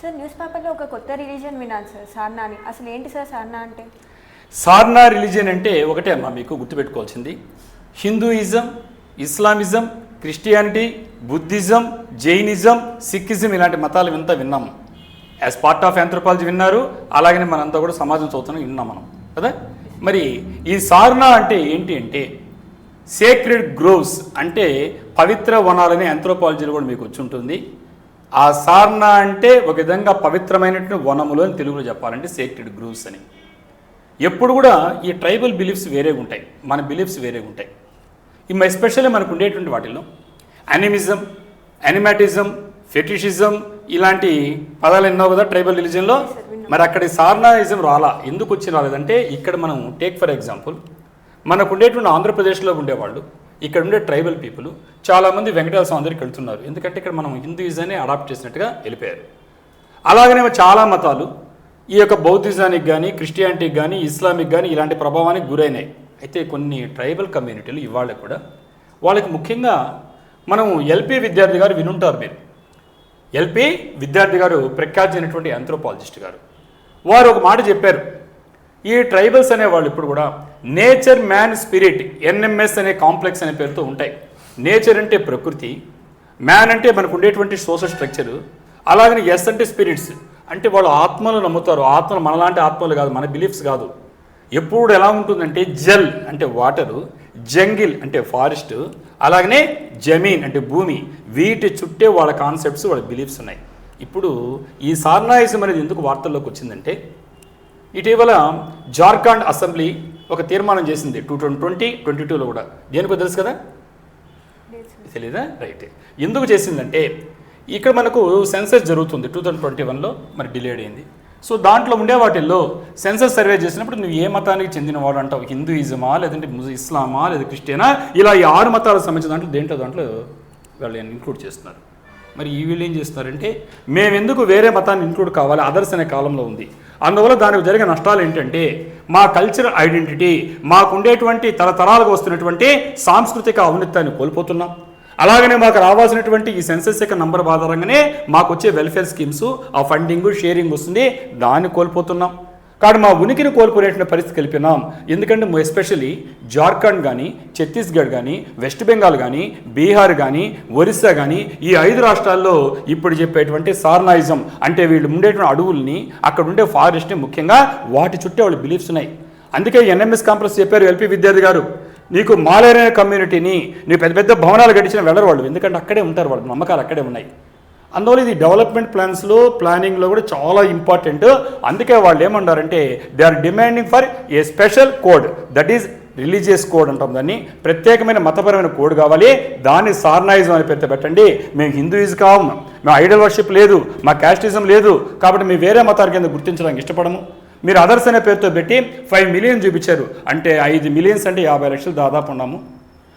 Sir news పేపర్లో ఒక కొత్త రిలీజియన్ విన్నాను సార్, సార్నా అని. అసలు ఏంటి సార్ సార్నా అంటే? సార్నా రిలీజియన్ అంటే ఒకటే అమ్మా, మీకు గుర్తుపెట్టుకోవాల్సింది. Hinduism, Islamism, Christianity, Buddhism, Jainism, Sikhism ఇలాంటి మతాలు వింతా విన్నాము. యాజ్ పార్ట్ ఆఫ్ ఆంథ్రోపాలజీ విన్నారు, అలాగనే మనంతా కూడా సమాజం చదువుతున్నాం విన్నాం మనం కదా. మరి ఈ సార్నా అంటే ఏంటి అంటే సేక్రెడ్ గ్రోవ్స్, అంటే పవిత్ర వనాలని ఆంథ్రోపాలజీలో కూడా మీకు వచ్చి ఉంటుంది. ఆ సార్నా అంటే ఒక విధంగా పవిత్రమైనటువంటి వనములు అని తెలుగులో చెప్పాలంటే సేక్రెడ్ గ్రోవ్స్ అని. ఎప్పుడు కూడా ఈ ట్రైబల్ బిలీఫ్స్ వేరేగా ఉంటాయి, మన బిలీఫ్స్ వేరేగా ఉంటాయి. ఈ ఎస్పెషల్లీ మనకు ఉండేటువంటి వాటిల్లో యానిమిజం, యానిమాటిజం, ఫెటిషిజం ఇలాంటి పదాలు ఎన్నో కదా ట్రైబల్ రిలీజియన్లో. మరి అక్కడ సార్నాయిజం రాలా, ఎందుకు వచ్చి రాలేదంటే ఇక్కడ మనం టేక్ ఫర్ ఎగ్జాంపుల్ మనకు ఉండేటువంటి ఆంధ్రప్రదేశ్లో ఉండేవాళ్ళు, ఇక్కడ ఉండే ట్రైబల్ పీపుల్ చాలామంది వెంకటేశ్వర స్వామి దగ్గరికి వెళ్తున్నారు. ఎందుకంటే ఇక్కడ మనం హిందూయిజాన్ని అడాప్ట్ చేసినట్టుగా వెళ్ళిపోయారు. అలాగనే చాలా మతాలు ఈ యొక్క బౌద్ధిజానికి కానీ, క్రిస్టియానిటీకి కానీ, ఇస్లామిక్ కానీ ఇలాంటి ప్రభావానికి గురైనాయి. అయితే కొన్ని ట్రైబల్ కమ్యూనిటీలు ఇవాళ కూడా వాళ్ళకి ముఖ్యంగా మనం ఎల్పి విద్యార్థి గారు వినుంటారు మీరు. ఎల్పి విద్యార్థి గారు ప్రఖ్యాతినటువంటి ఆంథ్రోపాలజిస్ట్ గారు. వారు ఒక మాట చెప్పారు, ఈ ట్రైబల్స్ అనేవాళ్ళు ఇప్పుడు కూడా నేచర్ మ్యాన్ స్పిరిట్ ఎన్ఎంఎస్ అనే కాంప్లెక్స్ అనే పేరుతో ఉంటాయి. నేచర్ అంటే ప్రకృతి, మ్యాన్ అంటే మనకు ఉండేటువంటి సోషల్ స్ట్రక్చరు, అలాగనే ఎస్ అంటే స్పిరిట్స్, అంటే వాళ్ళు ఆత్మలు నమ్ముతారు. ఆత్మలు మనలాంటి ఆత్మలు కాదు, మన బిలీఫ్స్ కాదు. ఎప్పుడు ఎలా ఉంటుందంటే జల్ అంటే వాటరు, జంగిల్ అంటే ఫారెస్ట్, అలాగనే జమీన్ అంటే భూమి, వీటి చుట్టే వాళ్ళ కాన్సెప్ట్స్ వాళ్ళ బిలీఫ్స్ ఉన్నాయి. ఇప్పుడు ఈ సార్నాయిజం అనేది ఎందుకు వార్తల్లోకి వచ్చిందంటే ఇటీవల జార్ఖండ్ అసెంబ్లీ ఒక తీర్మానం చేసింది 2022లో కూడా. దేనికో తెలుసు కదా, తెలీదా? రైట్. ఎందుకు చేసిందంటే ఇక్కడ మనకు సెన్సస్ జరుగుతుంది 2021లో, మరి డిలేడ్ అయింది. సో దాంట్లో ఉండే వాటిల్లో సెన్సస్ సర్వే చేసినప్పుడు నువ్వు ఏ మతానికి చెందినవాడు అంటావు, హిందూయిజమా లేదంటే ఇస్లామా లేదా క్రిస్టియనా, ఇలా ఈ 6 మతాలకు సంబంధించిన దాంట్లో వాళ్ళు ఇంక్లూడ్ చేస్తున్నారు. మరి ఈ వీళ్ళు ఏం చేస్తున్నారంటే మేమెందుకు వేరే మతాన్ని ఇంక్లూడ్ కావాలి, అదర్స్ అనే కాలంలో ఉంది. అందువల్ల దానికి జరిగే నష్టాలు ఏంటంటే మా కల్చరల్ ఐడెంటిటీ, మాకుండేటువంటి తరతరాలుగా వస్తున్నటువంటి సాంస్కృతిక ఔన్నత్యాన్ని కోల్పోతున్నాం. అలాగనే మాకు రావాల్సినటువంటి ఈ సెన్సస్ యొక్క నంబర్ ఆధారంగానే మాకు వచ్చే వెల్ఫేర్ స్కీమ్స్, ఆ ఫండింగ్ షేరింగ్ వస్తుంది, దాన్ని కోల్పోతున్నాం. కానీ మా ఉనికిని కోల్పోయేటువంటి పరిస్థితి కలిపినాం. ఎందుకంటే ఎస్పెషల్లీ జార్ఖండ్ కానీ, ఛత్తీస్గఢ్ కానీ, వెస్ట్ బెంగాల్ కానీ, బీహార్ కానీ, ఒరిస్సా కానీ ఈ 5 రాష్ట్రాల్లో ఇప్పుడు చెప్పేటువంటి సార్నాయిజం అంటే వీళ్ళు ఉండేటువంటి అడవుల్ని, అక్కడ ఉండే ఫారెస్ట్ని, ముఖ్యంగా వాటి చుట్టే వాళ్ళు బిలీఫ్స్ ఉన్నాయి. అందుకే ఎన్ఎంఎస్ కాంప్లెక్స్ చెప్పారు ఎల్పి విద్యార్థి గారు, నీకు మాలేరియా కమ్యూనిటీని నీ పెద్ద పెద్ద భవనాలు గడిచిన వెళ్ళరు వాళ్ళు, ఎందుకంటే అక్కడే ఉంటారు, వాళ్ళ నమ్మకాలు అక్కడే ఉన్నాయి. అందువల్ల ఇది డెవలప్మెంట్ ప్లాన్స్లో, ప్లానింగ్లో కూడా చాలా ఇంపార్టెంట్. అందుకే వాళ్ళు ఏమన్నారంటే they are demanding for a special code, that is religious code అంటాం దాన్ని. ప్రత్యేకమైన మతపరమైన కోడ్ కావాలి, దాన్ని సార్నాయిజం అని పేరుతో పెట్టండి. మేము హిందూయిజం కావు, మేము ఐడల్ వర్షిప్ లేదు, మా క్యాస్టిజం లేదు, కాబట్టి మేము వేరే మతాల కింద గుర్తించడానికి ఇష్టపడము. మీరు అదర్స్ అనే పేరుతో పెట్టి 5 మిలియన్ చూపించారు, అంటే 5 మిలియన్స్ అంటే 50 లక్షలు దాదాపు ఉన్నాము.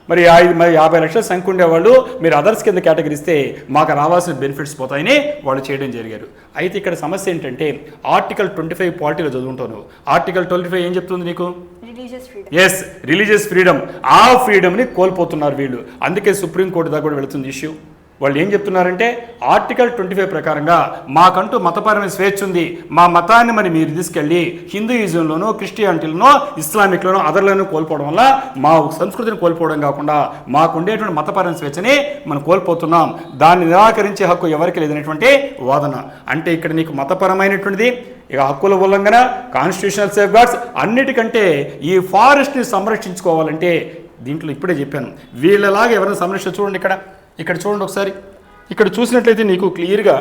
మరి 50 లక్షల సంఖ్య ఉండేవాళ్ళు మీరు అదర్స్ కింద కేటగిరిస్తే మాకు రావాల్సిన బెనిఫిట్స్ పోతాయని వాళ్ళు చేయడం జరిగారు. అయితే ఇక్కడ సమస్య ఏంటంటే ఆర్టికల్ 25 పాలిటీలో చదువుంటాను. ఆర్టికల్ 25 ఏం చెప్తుంది నీకు? Yes, religious freedom. ఆ ఫ్రీడమ్ని కోల్పోతున్నారు వీళ్ళు. అందుకే సుప్రీంకోర్టు దాకా కూడా వెళుతుంది ఇష్యూ. వాళ్ళు ఏం చెప్తున్నారంటే ఆర్టికల్ 25 ప్రకారంగా మాకంటూ మతపరమైన స్వేచ్ఛ ఉంది, మా మతాన్ని మరి మీరు తీసుకెళ్ళి హిందూయిజంలోనో, క్రిస్టియానిటీలోనో, ఇస్లామిక్లోనో, అదర్లను కోల్పోవడం వల్ల మా సంస్కృతిని కోల్పోవడం కాకుండా మాకు ఉండేటువంటి మతపరమైన స్వేచ్ఛని మనం కోల్పోతున్నాం, దాన్ని నిరాకరించే హక్కు ఎవరికి లేదనేటువంటి వాదన. అంటే ఇక్కడ నీకు మతపరమైనటువంటిది, ఇక హక్కుల ఉల్లంఘన, కాన్స్టిట్యూషనల్ సేఫ్ గార్డ్స్, అన్నిటికంటే ఈ ఫారెస్ట్ని సంరక్షించుకోవాలంటే దీంట్లో ఇప్పుడే చెప్పాను వీళ్ళలాగా ఎవరైనా సంరక్షణ చూడండి. ఇక్కడ చూడండి ఒకసారి, ఇక్కడ చూసినట్లయితే నీకు క్లియర్గా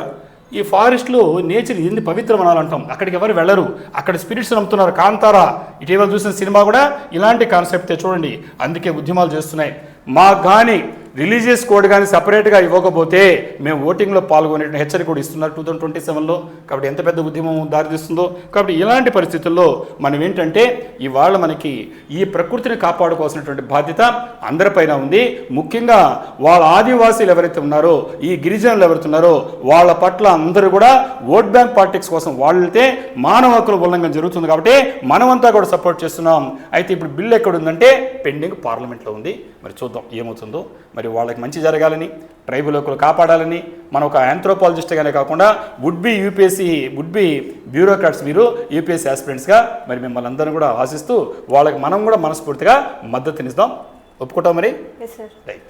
ఈ ఫారెస్ట్లో నేచర్ ఎన్ని పవిత్ర వనాలు అంటాం, అక్కడికి ఎవరు వెళ్ళరు, అక్కడ స్పిరిట్స్ నమ్ముతున్నారు. కాంతారా ఇటీవల చూసిన సినిమా కూడా ఇలాంటి కాన్సెప్టే చూడండి. అందుకే ఉద్యమాలు చేస్తున్నాయి. మాకు కానీ రిలీజియస్ కోడ్ కానీ సపరేట్గా ఇవ్వకపోతే మేము ఓటింగ్లో పాల్గొనే హెచ్చరిక కూడా ఇస్తున్నారు 2027లో. కాబట్టి ఎంత పెద్ద ఉద్యమం దారితీస్తుందో. కాబట్టి ఇలాంటి పరిస్థితుల్లో మనం ఏంటంటే ఇవాళ మనకి ఈ ప్రకృతిని కాపాడుకోవాల్సినటువంటి బాధ్యత అందరిపైన ఉంది. ముఖ్యంగా వాళ్ళ ఆదివాసీలు ఎవరైతే ఉన్నారో, ఈ గిరిజనులు ఎవరైతే ఉన్నారో వాళ్ళ పట్ల అందరూ కూడా ఓట్ బ్యాంక్ పాలిటిక్స్ కోసం వాళ్ళైతే మానవ హక్కుల ఉల్లంఘన జరుగుతుంది. కాబట్టి మనమంతా కూడా సపోర్ట్ చేస్తున్నాం. అయితే ఇప్పుడు బిల్లు ఎక్కడ ఉందంటే పెండింగ్ పార్లమెంట్లో ఉంది. మరి చూద్దాం ఏమవుతుందో. మరి మరి వాళ్ళకి మంచి జరగాలని, ట్రైబల్ హక్కులు కాపాడాలని, మన ఒక ఆంథ్రోపాలజిస్ట్గానే కాకుండా వుడ్ బి బ్యూరోక్రాట్స్ మీరు యూపీఎస్సీ ఆస్పిరెంట్స్గా మరి మిమ్మల్ని అందరం కూడా ఆశిస్తూ వాళ్ళకి మనం కూడా మనస్ఫూర్తిగా మద్దతునిస్తాం. ఒప్పుకుంటాం మరి? Yes sir. రైట్.